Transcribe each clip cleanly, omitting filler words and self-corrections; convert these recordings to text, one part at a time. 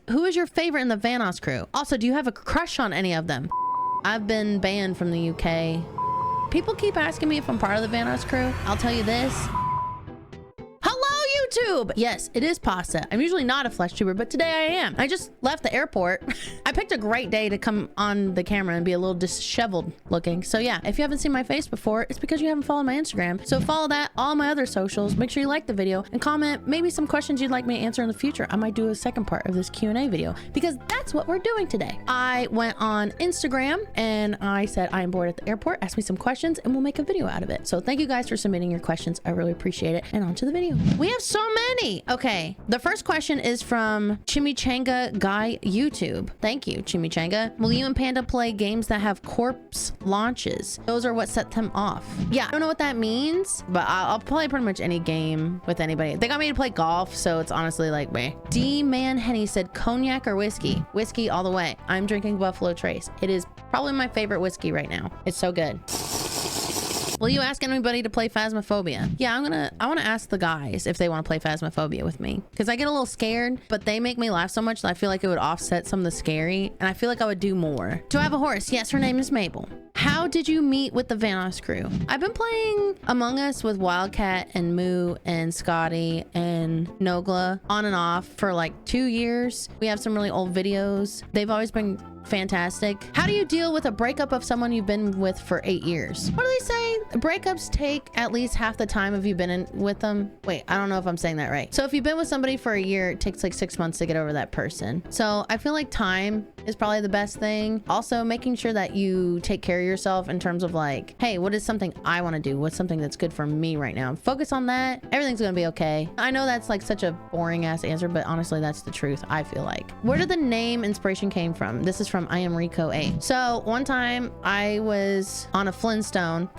who is your favorite in the Vanoss crew? Also, do you have a crush on any of them? I've been banned from the UK. People keep asking me if I'm part of the Vanoss crew. I'll tell you this. YouTube. Yes, it is pasta. I'm usually not a flesh tuber, but today I am. I just left the airport. I picked a great day to come on the camera and be a little disheveled looking. So yeah, if you haven't seen my face before, it's because you haven't followed my Instagram. So follow that, all my other socials. Make sure you like the video and comment maybe some questions you'd like me to answer in the future. I might do a second part of this Q&A video because that's what we're doing today. I went on Instagram and I said, I am bored at the airport. Ask me some questions and we'll make a video out of it. So thank you guys for submitting your questions. I really appreciate it. And on to the video. We have so many. Okay, the first question is from Chimichanga Guy YouTube. Thank you, Chimichanga. Will you and Panda play games that have corpse launches? Those are what set them off. Yeah, I don't know what that means, but I'll play pretty much any game with anybody. They got me to play golf, so it's honestly like me. D-Man Henny said cognac or whiskey? Whiskey all the way. I'm drinking Buffalo Trace. It is probably my favorite whiskey right now. It's so good. Will you ask anybody to play Phasmophobia? Yeah, I want to ask the guys if they want to play Phasmophobia with me because I get a little scared, but they make me laugh so much that I feel like it would offset some of the scary and I feel like I would do more. Do I have a horse? Yes, her name is Mabel. How did you meet with the Vanoss crew? I've been playing Among Us with Wildcat and Moo and Scotty and Nogla on and off for like 2 years. We have some really old videos. They've always been fantastic. How do you deal with a breakup of someone you've been with for 8 years? What do they say? Breakups take at least half the time if you've been with them. Wait, I don't know if I'm saying that right. So if you've been with somebody for a year, it takes like 6 months to get over that person. So I feel like time is probably the best thing. Also making sure that you take care of yourself in terms of like, hey, what is something I want to do? What's something that's good for me right now? Focus on that. Everything's gonna be okay. I know that's like such a boring ass answer, but honestly, that's the truth, I feel like. Where did the name inspiration came from? This is from I Am Rico A. So one time I was on a Flintstone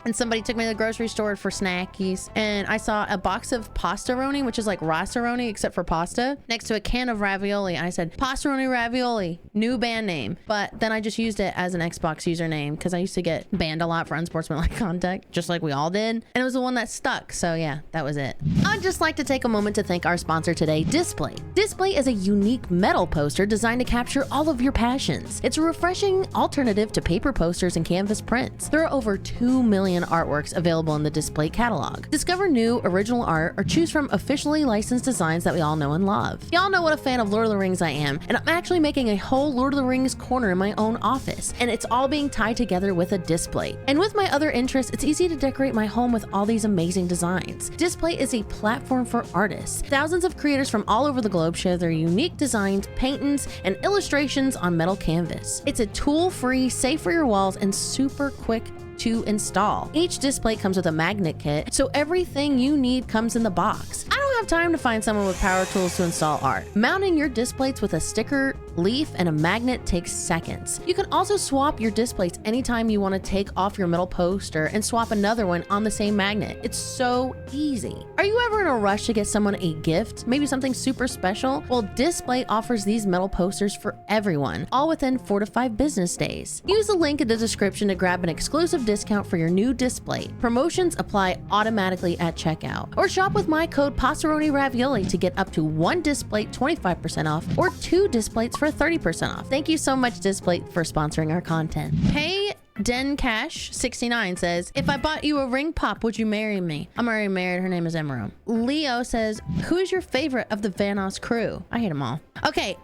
and somebody took me to the grocery store for snackies and I saw a box of pastaroni, which is like Rossaroni except for pasta, next to a can of ravioli. I said PastaroniRavioli, new band name. But then I just used it as an Xbox username because I used to get banned a lot for unsportsmanlike conduct, just like we all did, and it was the one that stuck. So yeah, that was it. I'd just like to take a moment to thank our sponsor today, Display. Display is a unique metal poster designed to capture all of your passions. It's a refreshing alternative to paper posters and canvas prints. There are over 2 million artworks available in the Display catalog. Discover new original art or choose from officially licensed designs that we all know and love. Y'all know what a fan of Lord of the Rings I am, and I'm actually making a whole Lord of the Rings corner in my own office, and it's all being tied together with a display. And with my other interests, it's easy to decorate my home with all these amazing designs. Display is a platform for artists. Thousands of creators from all over the globe share their unique designs, paintings, and illustrations on metal canvas. It's a tool-free, safe for your walls, and super quick to install. Each display comes with a magnet kit, so everything you need comes in the box. I don't have time to find someone with power tools to install art. Mounting your displays with a sticker, leaf, and a magnet takes seconds. You can also swap your displays anytime you want to take off your metal poster and swap another one on the same magnet. It's so easy. Are you ever in a rush to get someone a gift? Maybe something super special? Well, Display offers these metal posters for everyone, all within 4 to 5 business days. Use the link in the description to grab an exclusive discount for your new display. Promotions apply automatically at checkout. Or shop with my code PastroniRavioli to get up to 1 display 25% off or 2 displays for 30% off. Thank you so much, Display, for sponsoring our content. Hey, Den Cash 69 says, if I bought you a ring pop, would you marry me? I'm already married. Her name is Emerald. Leo says, who is your favorite of the Vanoss crew? I hate them all. Okay.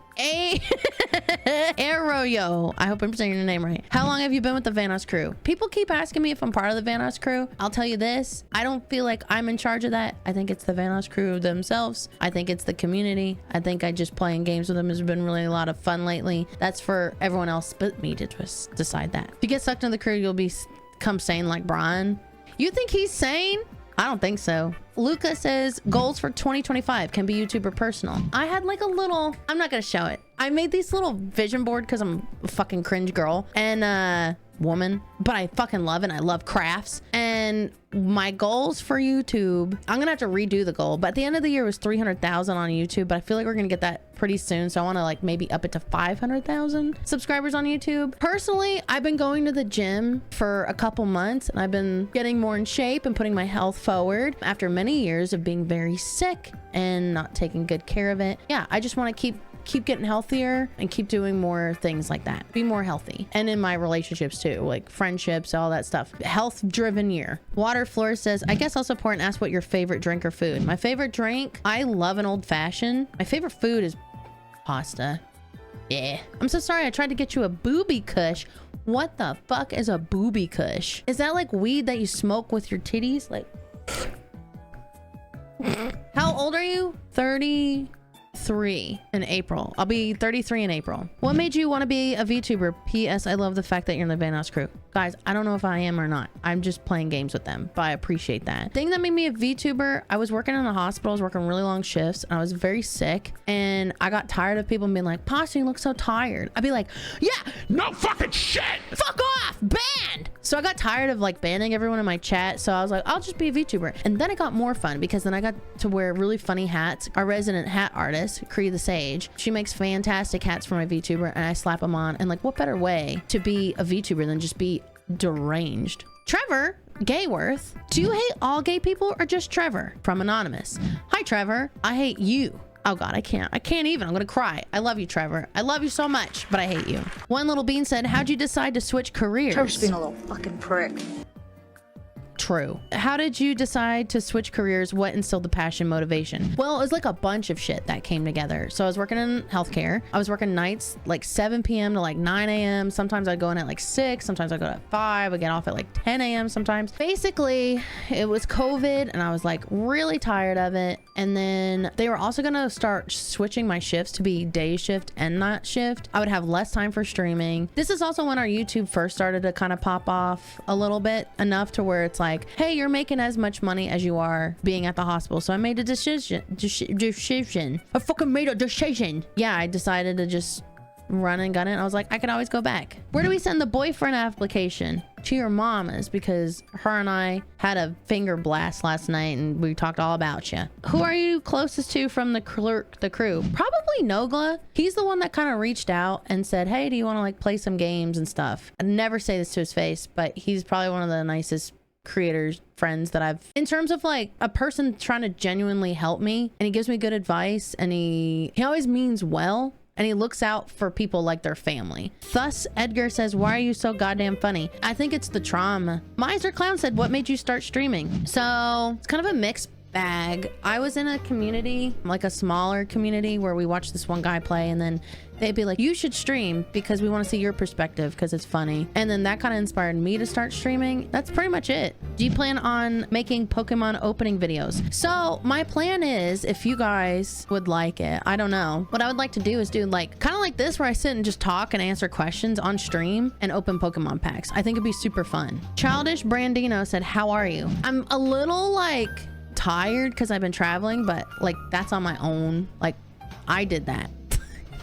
Arroyo. I hope I'm saying your name right. How long have you been with the Vanoss crew? People keep asking me if I'm part of the Vanoss crew. I'll tell you this. I don't feel like I'm in charge of that. I think it's the Vanoss crew themselves. I think it's the community. I think just playing games with them has been really a lot of fun lately. That's for everyone else but me to just decide that. If you get sucked into the crew, you'll become sane like Brian. You think he's sane? I don't think so. Luca says goals for 2025 can be YouTube or personal. I had like a little, I'm not gonna show it. I made these little vision board because I'm a fucking cringe girl and woman, but I fucking love it. I love crafts. And my goals for YouTube, I'm gonna have to redo the goal, but at the end of the year it was 300,000 on YouTube, but I feel like we're gonna get that pretty soon. So I want to like maybe up it to 500,000 subscribers on YouTube. Personally, I've been going to the gym for a couple months and I've been getting more in shape and putting my health forward after many years of being very sick and not taking good care of it. Yeah, I just want to keep keep getting healthier and keep doing more things like that. Be more healthy. And in my relationships too, like friendships, all that stuff. Health driven year. Water Floor says, I guess I'll support and ask what your favorite drink or food. My favorite drink, I love an old fashioned. My favorite food is pasta. Yeah. I'm so sorry. I tried to get you a booby kush. What the fuck is a booby kush? Is that like weed that you smoke with your titties? Like, how old are you? 33 in April. I'll be 33 in April. What made you want to be a VTuber? P.S. I love the fact that you're in the Vanos crew. Guys, I don't know if I am or not. I'm just playing games with them, but I appreciate that. Thing that made me a VTuber, I was working in a hospital. I was working really long shifts and I was very sick. And I got tired of people being like, Pasta, you look so tired. I'd be like, yeah, no fucking shit. Fuck off, banned. So I got tired of like banning everyone in my chat. So I was like, I'll just be a VTuber. And then it got more fun because then I got to wear really funny hats. Our resident hat artist, Cree the Sage, she makes fantastic hats for my VTuber and I slap them on. And like, what better way to be a VTuber than just be deranged? Trevor Gayworth, do you hate all gay people or just Trevor? From Anonymous. Hi, Trevor. I hate you. Oh God, I can't even. I'm gonna cry. I love you, Trevor. I love you so much, but I hate you. One Little Bean said, how'd you decide to switch careers? Trevor's being a little fucking prick. True. How did you decide to switch careers? What instilled the passion, motivation? Well, it was like a bunch of shit that came together. So I was working in healthcare. I was working nights like 7 p.m. to like 9 a.m. Sometimes I'd go in at like 6. Sometimes I'd go at 5. I'd get off at like 10 a.m. sometimes. Basically, it was COVID and I was like really tired of it. And then they were also gonna start switching my shifts to be day shift and night shift. I would have less time for streaming. This is also when our YouTube first started to kind of pop off a little bit, enough to where it's like, hey, you're making as much money as you are being at the hospital. So I made a decision. I fucking made a decision. Yeah, I decided to just run and gun it. I was like, I could always go back. Where do we send the boyfriend application? To your mama's, because her and I had a finger blast last night and we talked all about you. Who are you closest to from the crew? Probably Nogla. He's the one that kind of reached out and said, hey, do you want to like play some games and stuff? I'd never say this to his face, but he's probably one of the nicest creators friends that I've, in terms of like a person trying to genuinely help me, and he gives me good advice and he always means well. And he looks out for people like their family. Thus, Edgar says, why are you so goddamn funny? I think it's the trauma. Miser Clown said, what made you start streaming? So it's kind of a mixed bag. I was in a community, like a smaller community, where we watched this one guy play and then they'd be like, you should stream because we want to see your perspective because it's funny. And then that kind of inspired me to start streaming. That's pretty much it. Do you plan on making Pokemon opening videos? So my plan is, if you guys would like it, I don't know. What I would like to do is do like, kind of like this, where I sit and just talk and answer questions on stream and open Pokemon packs. I think it'd be super fun. Childish Brandino said, how are you? I'm a little like tired because I've been traveling, but like that's on my own. Like I did that.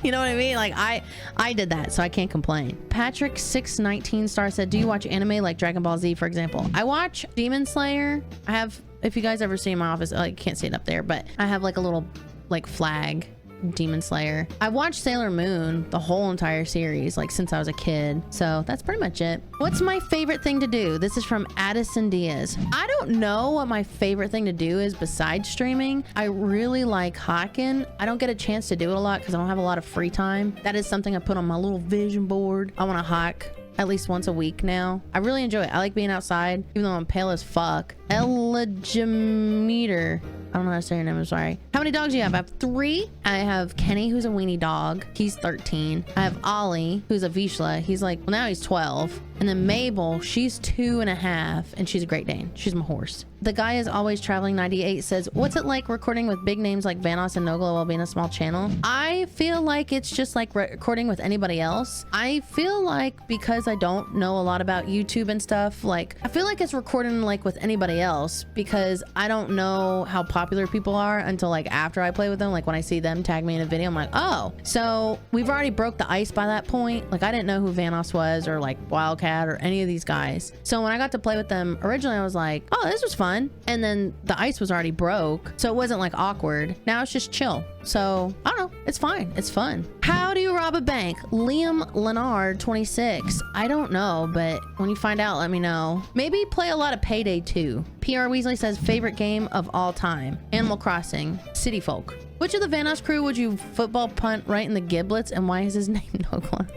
You know what I mean? Like I did that, so I can't complain. Patrick 619 star said, do you watch anime like Dragon Ball Z, for example? I watch Demon Slayer. I have, if you guys ever see my office, I can't see it up there, but I have like a little like flag, Demon Slayer. I watched Sailor Moon, the whole entire series, like since I was a kid. So that's pretty much it. What's my favorite thing to do? This is from Addison Diaz. I don't know what my favorite thing to do is besides streaming. I really like hawking. I don't get a chance to do it a lot because I don't have a lot of free time. That is something I put on my little vision board. I want to hawk at least once a week now. I really enjoy it. I like being outside, even though I'm pale as fuck. Eligimeter. I don't know how to say your name, I'm sorry. How many dogs do you have? I have 3. I have Kenny, who's a weenie dog. He's 13. I have Ollie, who's a Vizsla. He's like, well, now he's 12. And then Mabel, she's 2.5, and she's a Great Dane. She's my horse. The guy is always traveling 98 says, what's it like recording with big names like Vanos and Nogla while being a small channel? I feel like it's just like recording with anybody else. I feel like because I don't know a lot about YouTube and stuff, like I feel like it's recording like with anybody else because I don't know how popular people are until like after I play with them. Like when I see them tag me in a video, I'm like, oh, so we've already broke the ice by that point. Like I didn't know who Vanos was or like Wildcat or any of these guys. So when I got to play with them originally, I was like, oh, this was fun. And then the ice was already broke, so it wasn't like awkward. Now it's just chill. So I don't know, it's fine, it's fun. How do you rob a bank? Liam Leonard 26. I don't know, but when you find out, let me know. Maybe play a lot of Payday 2. PR Weasley says favorite game of all time. Animal Crossing. City Folk. Which of the Vanoss crew would you football punt right in the giblets, and why is his name Nogla?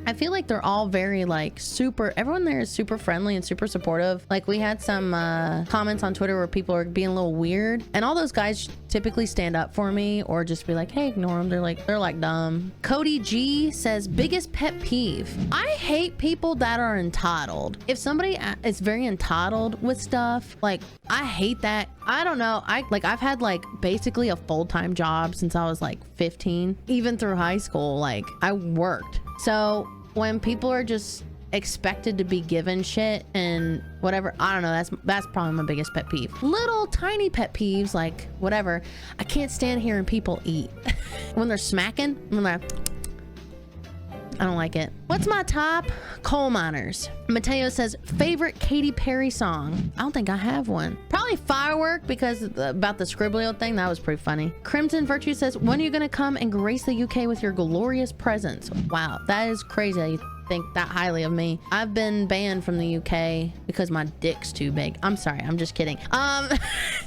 I feel like they're all very like super, everyone there is super friendly and super supportive. Like we had some comments on Twitter where people are being a little weird, and all those guys typically stand up for me or just be like, hey, ignore them. They're like dumb. Cody G says biggest pet peeve. I hate people that are entitled. If somebody is very entitled with stuff, like I hate that. I don't know. I've had like basically a full-time job since I was like 15, even through high school. Like I worked. So when people are just expected to be given shit and whatever, I don't know, that's probably my biggest pet peeve. Little tiny pet peeves, like whatever. I can't stand hearing people eat. When they're smacking, when they're, I don't like it. What's my top? Coal miners. Mateo says favorite Katy Perry song. I don't think I have one. Probably Firework, because about the Scribblio thing, that was pretty funny. Crimson Virtue says, when are you gonna come and grace the UK with your glorious presence? Wow, that is crazy. Think that highly of me. I've been banned from the UK because my dick's too big. I'm sorry, I'm just kidding. I've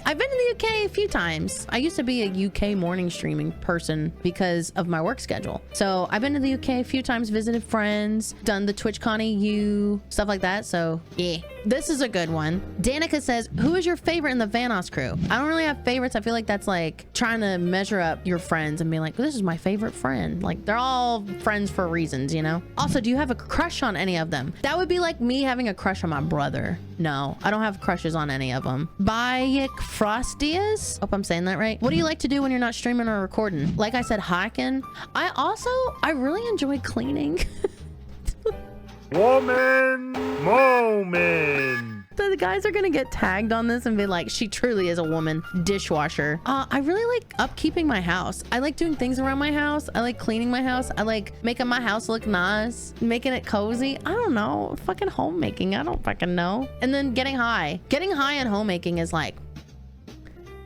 been to the UK a few times. I used to be a UK morning streaming person because of my work schedule. So I've been to the UK a few times, visited friends, done the TwitchCon EU, stuff like that. So yeah, this is a good one. Danica says, who is your favorite in the Vanoss crew? I don't really have favorites. I feel like that's like trying to measure up your friends and be like, this is my favorite friend. Like they're all friends for reasons, you know? Also, do you have a crush on any of them? That would be like me having a crush on my brother. No, I don't have crushes on any of them. Bayek Frostias? Hope I'm saying that right. What do you like to do when you're not streaming or recording? Like I said, hiking. I really enjoy cleaning. Woman moment. The guys are gonna get tagged on this and be like, she truly is a woman dishwasher. I really like upkeeping my house. I like doing things around my house. I like cleaning my house. I like making my house look nice, making it cozy. I don't know, fucking homemaking. I don't fucking know. And then getting high and homemaking is like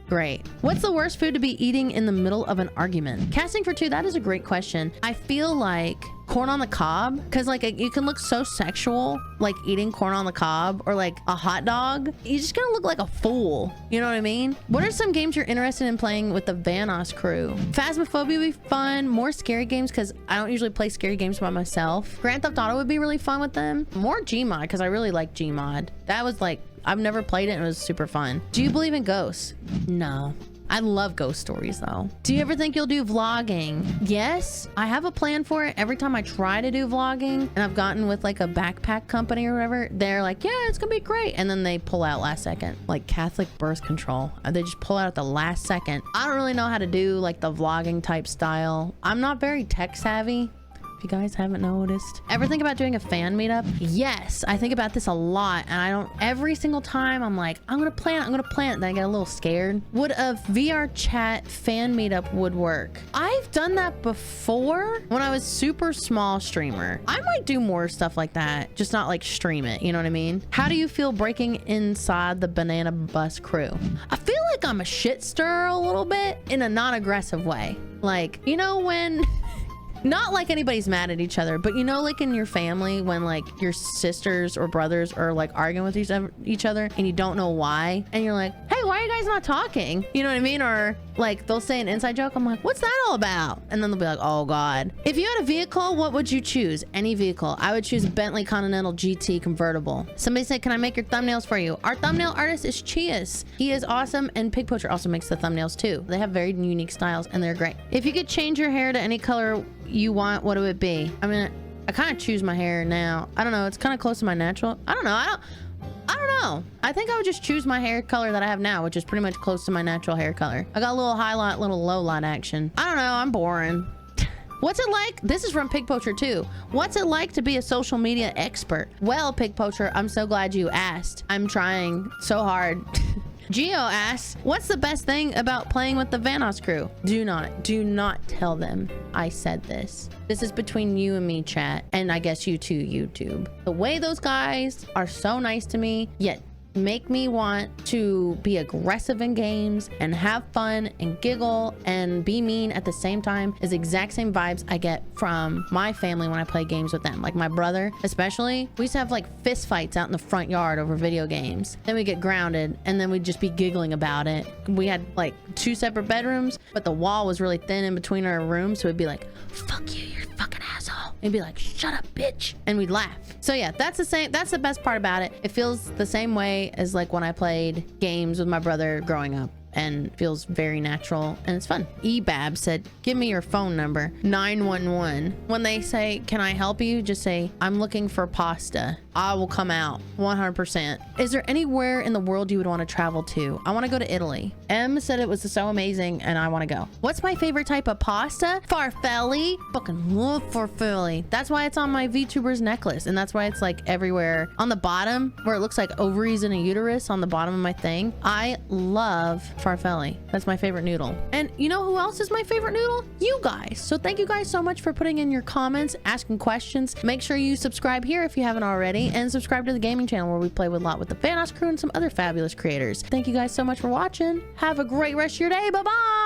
great. What's the worst food to be eating in the middle of an argument? Casting for two, that is a great question. I feel like corn on the cob, because like you can look so sexual like eating corn on the cob, or like a hot dog. You just gonna look like a fool, you know what I mean? What are some games you're interested in playing with the Vanoss crew? Phasmophobia would be fun. More scary games, because I don't usually play scary games by myself. Grand Theft Auto would be really fun with them. More Gmod, because I really like Gmod. That was like, I've never played it and it was super fun. Do you believe in ghosts? No. I love ghost stories though. Do you ever think you'll do vlogging? Yes, I have a plan for it. Every time I try to do vlogging and I've gotten with like a backpack company or whatever, they're like, yeah, it's gonna be great. And then they pull out last second, like Catholic birth control. They just pull out at the last second. I don't really know how to do like the vlogging type style. I'm not very tech savvy. You guys haven't noticed. Ever think about doing a fan meetup? Yes, I think about this a lot, and I don't, every single time I'm like, I'm gonna plan it, then I get a little scared. Would a VR chat fan meetup would work? I've done that before when I was super small streamer. I might do more stuff like that, just not like stream it, you know what I mean? How do you feel breaking inside the Banana Bus crew? I feel like I'm a shit stirrer a little bit in a non-aggressive way. Like, you know when... Not like anybody's mad at each other, but you know, like in your family when like your sisters or brothers are like arguing with each other and you don't know why, and you're like, hey, why are you guys not talking? You know what I mean? Or like they'll say an inside joke. I'm like, what's that all about? And then they'll be like, oh God. If you had a vehicle, what would you choose? Any vehicle. I would choose a Bentley Continental GT convertible. Somebody said, can I make your thumbnails for you? Our thumbnail artist is Chias. He is awesome, and Pig Poacher also makes the thumbnails too. They have very unique styles and they're great. If you could change your hair to any color you want, what it would be? I mean, I kind of choose my hair now. I don't know, it's kind of close to my natural. I don't know. I don't know. I think I would just choose my hair color that I have now, which is pretty much close to my natural hair color. I got a little highlight, little low light action. I don't know, I'm boring. What's it like? This is from Pig Poacher too. What's it like to be a social media expert? Well, Pig Poacher, I'm so glad you asked. I'm trying so hard. Geo asks, what's the best thing about playing with the Vanoss crew? Do not tell them I said this. This is between you and me, chat. And I guess you too, YouTube. The way those guys are so nice to me, yet make me want to be aggressive in games and have fun and giggle and be mean at the same time is the exact same vibes I get from my family when I play games with them. Like my brother, especially, we used to have like fist fights out in the front yard over video games. Then we get grounded and then we'd just be giggling about it. We had like 2 separate bedrooms, but the wall was really thin in between our rooms. So it'd be like, fuck you, you're a fucking asshole. And be like, shut up, bitch. And we'd laugh. So yeah, that's the best part about it. It feels the same way as like when I played games with my brother growing up, and feels very natural and it's fun. Ebab said, give me your phone number, 911. When they say, can I help you? Just say, I'm looking for pasta. I will come out 100%. Is there anywhere in the world you would want to travel to? I want to go to Italy. M said it was so amazing and I want to go. What's my favorite type of pasta? Farfalle. Fucking love farfalle. That's why it's on my VTubers necklace, and that's why it's like everywhere. On the bottom where it looks like ovaries and a uterus on the bottom of my thing. I love farfalle. That's my favorite noodle. And you know who else is my favorite noodle? You guys. So thank you guys so much for putting in your comments, asking questions. Make sure you subscribe here if you haven't already, and subscribe to the gaming channel where we play with a lot with the Vanoss crew and some other fabulous creators. Thank you guys so much for watching. Have a great rest of your day. Bye-bye.